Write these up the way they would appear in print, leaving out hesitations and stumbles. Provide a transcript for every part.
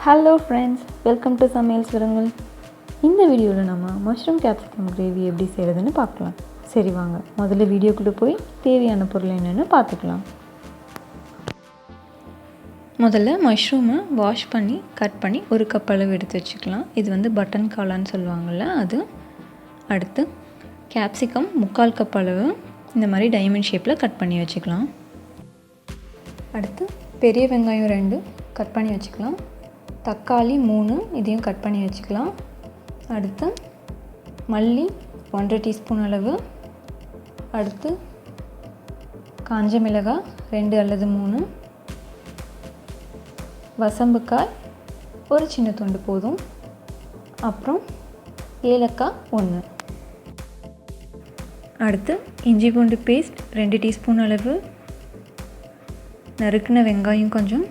Hello friends, welcome to Samaiyal Swarangal. இந்த வீடியோவில் நம்ம மஷ்ரூம் கேப்சிகம் கிரேவி எப்படி செய்கிறதுன்னு பார்க்கலாம். சரி வாங்க முதல்ல வீடியோக்குள்ளே போய் தேவையான பொருள் என்னென்னு பார்த்துக்கலாம். முதல்ல மஷ்ரூமை வாஷ் பண்ணி கட் பண்ணி ஒரு கப் அளவு எடுத்து வச்சுக்கலாம். இது பட்டன் காளான்னு சொல்லுவாங்கள்ல அது. அடுத்து கேப்சிகம் 3/4 கப் அளவு இந்த மாதிரி டைமண்ட் ஷேப்பில் கட் பண்ணி வச்சுக்கலாம். அடுத்து பெரிய வெங்காயம் 2 கட் பண்ணி வச்சுக்கலாம். தக்காளி 3 இதையும் கட் பண்ணி வச்சுக்கலாம். அடுத்து மல்லி 1/2 டீஸ்பூன் அளவு. அடுத்து காஞ்ச மிளகாய் 2 அல்லது 3, வசம்புக்காய் ஒரு சின்ன துண்டு போதும், அப்புறம் ஏலக்காய் 1. அடுத்து இஞ்சி பூண்டு பேஸ்ட் 2 டீஸ்பூன் அளவு, நறுக்கின வெங்காயம் கொஞ்சம்,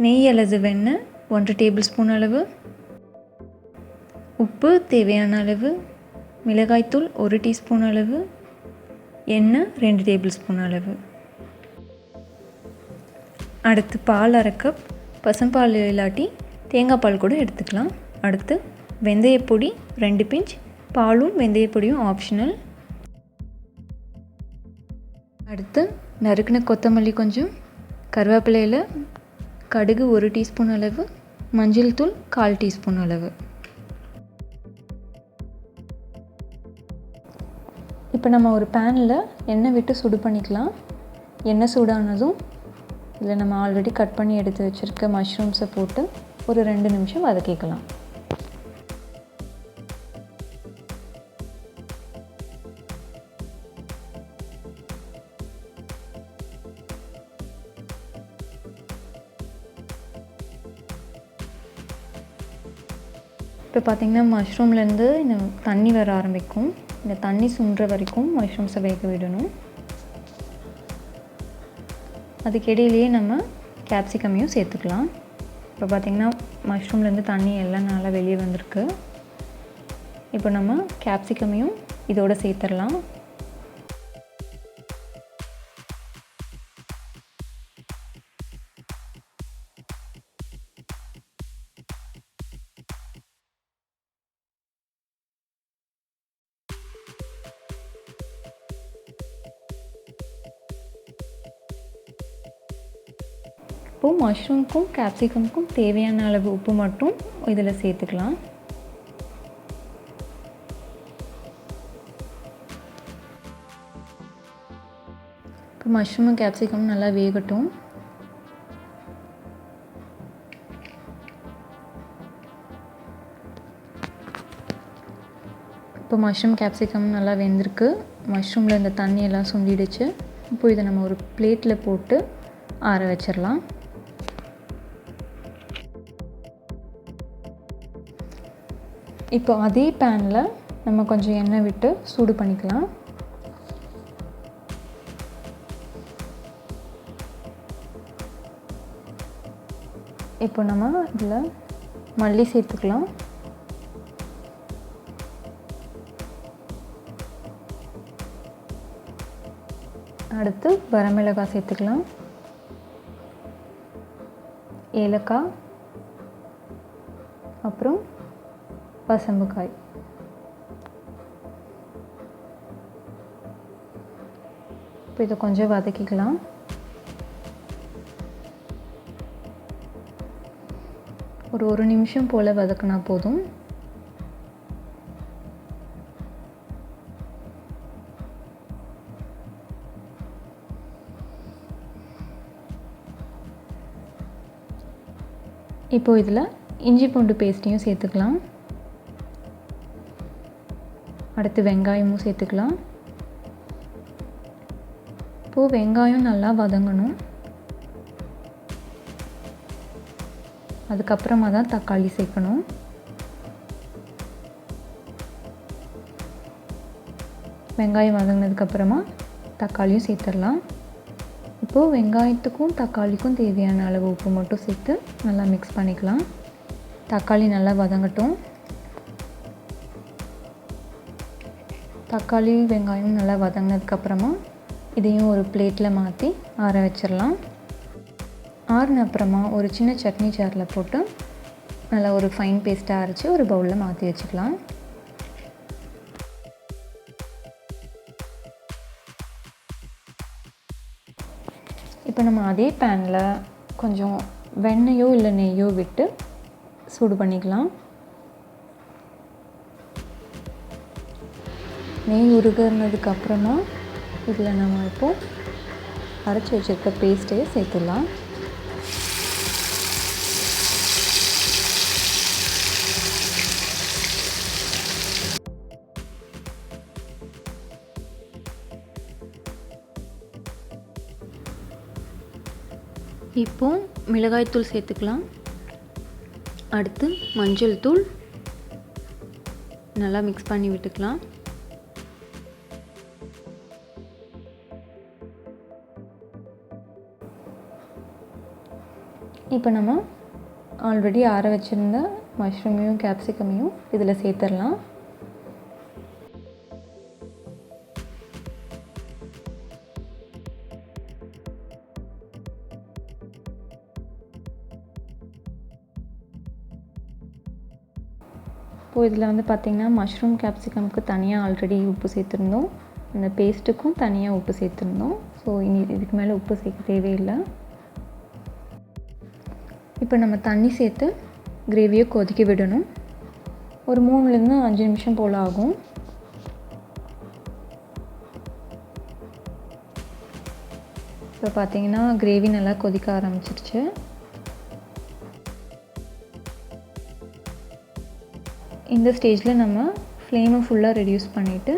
நெய் அல்லது வெண்ணெய் 1 டேபிள் ஸ்பூன் அளவு, உப்பு தேவையான அளவு, மிளகாய்த்தூள் 1 டீஸ்பூன் அளவு, எண்ணெய் 2 டேபிள் ஸ்பூன் அளவு. அடுத்து பால் 1/2 கப், பசும்பால் இல்லாட்டி தேங்காய் பால் கூட எடுத்துக்கலாம். அடுத்து வெந்தயப்பொடி 2 பிஞ்ச், பாலும் வெந்தயப்பொடியும் ஆப்ஷனல். அடுத்து நறுக்கின கொத்தமல்லி கொஞ்சம், கருவேப்பிலையில் கடுகு 1 டீஸ்பூன் அளவு, மஞ்சள் தூள் 1/4 டீஸ்பூன் அளவு. இப்போ நம்ம ஒரு பேனில் எண்ணெய் விட்டு சுடு பண்ணிக்கலாம். எண்ணெய் சூடானதும் இதில் நம்ம ஆல்ரெடி கட் பண்ணி எடுத்து வச்சுருக்க மஷ்ரூம்ஸை போட்டு ஒரு 2 நிமிஷம் வதக்கிக்கலாம். இப்போ பார்த்திங்கன்னா மஷ்ரூம்லேருந்து இந்த தண்ணி வர ஆரம்பிக்கும். இந்த தண்ணி சுண்டுற வரைக்கும் மஷ்ரூம்ஸை வேக விடணும். அதுக்கிடையிலேயே நம்ம கேப்சிகமையும் சேர்த்துக்கலாம். இப்போ பார்த்திங்கன்னா மஷ்ரூம்லேருந்து தண்ணி எல்லாம் நல்லா வெளியே வந்திருக்கு. இப்போ நம்ம கேப்சிகமையும் இதோடு சேர்த்துடலாம். இப்போது மஷ்ரூம்க்கும் கேப்சிகம்க்கும் தேவையான அளவு உப்பு மட்டும் இதில் சேர்த்துக்கலாம். இப்போ மஷ்ரூமும் கேப்சிகமும் நல்லா வேகட்டும். இப்போ மஷ்ரூம் கேப்சிகம் நல்லா வெந்திருக்கு. மஷ்ரூமில் இந்த தண்ணியெல்லாம் சுண்டிடுச்சு. இப்போ இதை நம்ம ஒரு பிளேட்டில் போட்டு ஆற வச்சிடலாம். இப்போ அதே பேனில் நம்ம கொஞ்சம் எண்ணெய் விட்டு சூடு பண்ணிக்கலாம். இப்போ நம்ம இதில் மல்லி சேர்த்துக்கலாம். அடுத்து வரமிளகாய் சேர்த்துக்கலாம், ஏலக்காய், அப்புறம் வசம்புக்காய். இப்போ இதை கொஞ்சம் வதக்கிக்கலாம். ஒரு 1 நிமிஷம் போல் வதக்கினா போதும். இப்போ இதில் இஞ்சி பூண்டு பேஸ்ட்டையும் சேர்த்துக்கலாம். அடுத்து வெங்காயமும் சேர்த்துக்கலாம். இப்போது வெங்காயம் நல்லா வதங்கணும். அதுக்கப்புறமா தான் தக்காளி சேர்க்கணும். வெங்காயம் வதங்கினதுக்கப்புறமா தக்காளியும் சேர்த்துடலாம். இப்போது வெங்காயத்துக்கும் தக்காளிக்கும் தேவையான அளவு உப்பு மட்டும் சேர்த்து நல்லா மிக்ஸ் பண்ணிக்கலாம். தக்காளி நல்லா வதங்கட்டும். தக்காளி வெங்காயம் நல்லா வதங்கினதுக்கப்புறமா இதையும் ஒரு பிளேட்டில் மாற்றி ஆற வச்சிடலாம். ஆறுன அப்புறமா ஒரு சின்ன சட்னி ஜாரில் போட்டு நல்லா ஒரு ஃபைன் பேஸ்ட்டாக அரைச்சி ஒரு பவுலில் மாற்றி வச்சுக்கலாம். இப்போ நம்ம அதே பேனில் கொஞ்சம் வெண்ணெயோ இல்லை நெய்யோ விட்டு சூடு பண்ணிக்கலாம். நெய் உருகுனதுக்கப்புறமா இதில் நம்ம இப்போது அரைச்சி வச்சுருக்க பேஸ்ட்டையே சேர்த்துடலாம். இப்போது மிளகாய்த்தூள் சேர்த்துக்கலாம். அடுத்து மஞ்சள் தூள் நல்லா மிக்ஸ் பண்ணி விட்டுக்கலாம். இப்போ நம்ம ஆல்ரெடி ஆற வச்சுருந்த மஷ்ரூமையும் கேப்சிகமையும் இதில் சேர்த்துடலாம். இப்போது இதில் வந்து பார்த்திங்கன்னா மஷ்ரூம் கேப்சிகம்க்கு தனியாக ஆல்ரெடி உப்பு சேர்த்துருந்தோம், அந்த பேஸ்ட்டுக்கும் தனியாக உப்பு சேர்த்துருந்தோம். ஸோ இனி இதுக்கு மேலே உப்பு சேர்க்க தேவையில்லை. இப்போ நம்ம தண்ணி சேர்த்து கிரேவியை கொதிக்க விடணும். ஒரு 3லேருந்து 5 நிமிஷம் போல் ஆகும். இப்போ பார்த்திங்கன்னா கிரேவி நல்லா கொதிக்க ஆரம்பிச்சிருச்சு. இந்த ஸ்டேஜில் நம்ம ஃப்ளேமை ஃபுல்லாக ரெடியூஸ் பண்ணிவிட்டு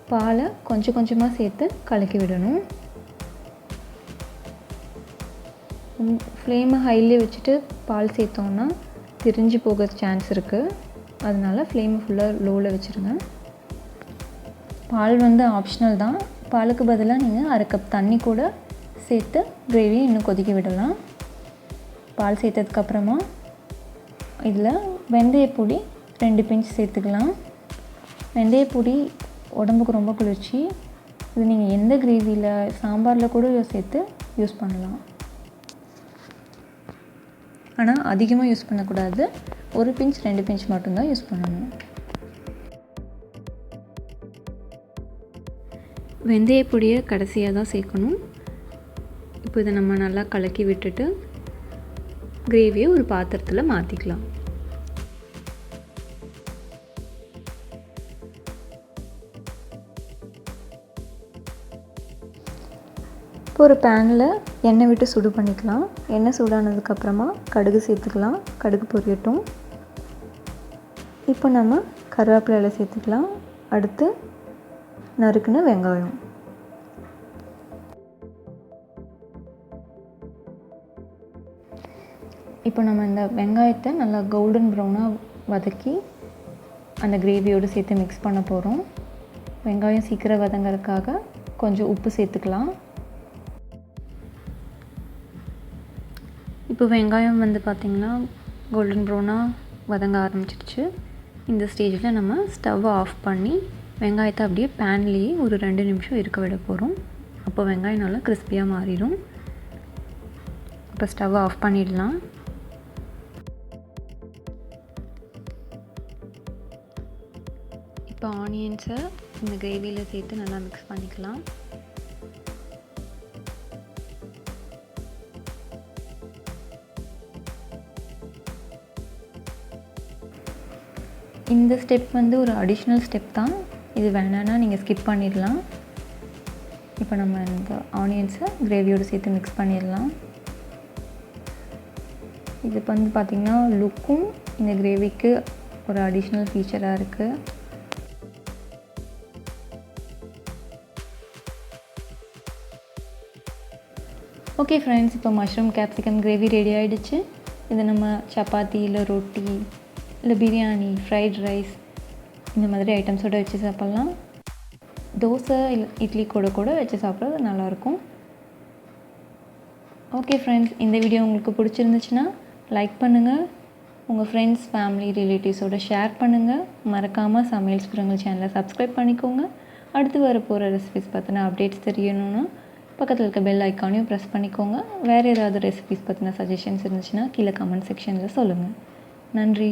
பாலை கொஞ்சம் கொஞ்சமாக சேர்த்து கலக்கி விடணும். ஃப்ளேமை ஹைலே வச்சுட்டு பால் சேர்த்தோன்னா திரிஞ்சு போக சான்ஸ் இருக்குது. அதனால் ஃப்ளேமை ஃபுல்லாக லோவில் வச்சுருங்க. பால் வந்து ஆப்ஷனல் தான். பாலுக்கு பதிலாக நீங்கள் 1/2 கப் தண்ணி கூட சேர்த்து கிரேவியை இன்னும் கொதிக்க விடலாம். பால் சேர்த்ததுக்கப்புறமா இதில் வெந்தயப்பொடி 2 பிஞ்ச் சேர்த்துக்கலாம். வெந்தயப்பொடி உடம்புக்கு ரொம்ப குளிர்ச்சி. இது நீங்கள் எந்த கிரேவியில் சாம்பாரில் கூட சேர்த்து யூஸ் பண்ணலாம். ஆனால் அதிகமாக யூஸ் பண்ணக்கூடாது. 1 பிஞ்ச் 2 பிஞ்ச் மட்டும்தான் யூஸ் பண்ணணும். வெந்தயப்பொடியை கடைசியாக தான் சேர்க்கணும். இப்போ இதை நம்ம நல்லா கலக்கி விட்டுட்டு கிரேவியை ஒரு பாத்திரத்தில் மாற்றிக்கலாம். இப்போ ஒரு பேனில் எண்ணெய் விட்டு சுடு பண்ணிக்கலாம். எண்ணெய் சூடானதுக்கப்புறமா கடுகு சேர்த்துக்கலாம். கடுகு பொரியட்டும். இப்போ நம்ம கருவேப்பிலை சேர்த்துக்கலாம். அடுத்து நறுக்குன வெங்காயம். இப்போ நம்ம இந்த வெங்காயத்தை நல்லா கோல்டன் ப்ரௌனாக வதக்கி அந்த கிரேவியோடு சேர்த்து மிக்ஸ் பண்ண போகிறோம். வெங்காயம் சீக்கிரம் வதங்கிறதுக்காக கொஞ்சம் உப்பு சேர்த்துக்கலாம். இப்போ வெங்காயம் வந்து பார்த்திங்கன்னா கோல்டன் ப்ரௌனாக வதங்க ஆரம்பிச்சிடுச்சு. இந்த ஸ்டேஜில் நம்ம ஸ்டவ்வை ஆஃப் பண்ணி வெங்காயத்தை அப்படியே பேன்லேயே ஒரு 2 நிமிஷம் இருக்க விட போகிறோம். அப்போ வெங்காயம் நல்லா கிறிஸ்பியாக மாறிடும். இப்போ ஸ்டவ்வை ஆஃப் பண்ணிடலாம். இப்போ ஆனியன்ஸை இந்த கிரேவியில் சேர்த்து நல்லா மிக்ஸ் பண்ணிக்கலாம். இந்த ஸ்டெப் வந்து ஒரு அடிஷ்னல் ஸ்டெப் தான். இது வேணான்னா நீங்கள் ஸ்கிப் பண்ணிடலாம். இப்போ நம்ம இந்த ஆனியன்ஸை கிரேவியோடு சேர்த்து மிக்ஸ் பண்ணிடலாம். இது வந்து பார்த்திங்கன்னா லுக்கும் இந்த கிரேவிக்கு ஒரு அடிஷ்னல் ஃபீச்சராக இருக்குது. ஓகே ஃப்ரெண்ட்ஸ், இப்போ மஷ்ரூம் கேப்சிகம் கிரேவி ரெடி ஆகிடுச்சு. இதை நம்ம சப்பாத்தி இல்லை ரொட்டி இல்லை பிரியாணி, ஃப்ரைட் ரைஸ் இந்த மாதிரி ஐட்டம்ஸோடு வச்சு சாப்பிட்லாம். தோசை இல்லை இட்லி கூட வச்சு சாப்பிட்றது நல்லாயிருக்கும். ஓகே ஃப்ரெண்ட்ஸ், இந்த வீடியோ உங்களுக்கு பிடிச்சிருந்துச்சுன்னா லைக் பண்ணுங்கள். உங்கள் ஃப்ரெண்ட்ஸ், ஃபேமிலி, ரிலேட்டிவ்ஸோடு ஷேர் பண்ணுங்கள். மறக்காமல் சமையல் சுரங்கல் சேனலை சப்ஸ்கிரைப் பண்ணிக்கோங்க. அடுத்து வர போகிற ரெசிபிஸ் பற்றின அப்டேட்ஸ் தெரியணுன்னா பக்கத்தில் இருக்க பெல் ஐக்கானையும் ப்ரெஸ் பண்ணிக்கோங்க. வேறு ஏதாவது ரெசிபீஸ் பற்றின சஜஷன்ஸ் இருந்துச்சுன்னா கீழே கமெண்ட் செக்ஷனில் சொல்லுங்கள். நன்றி.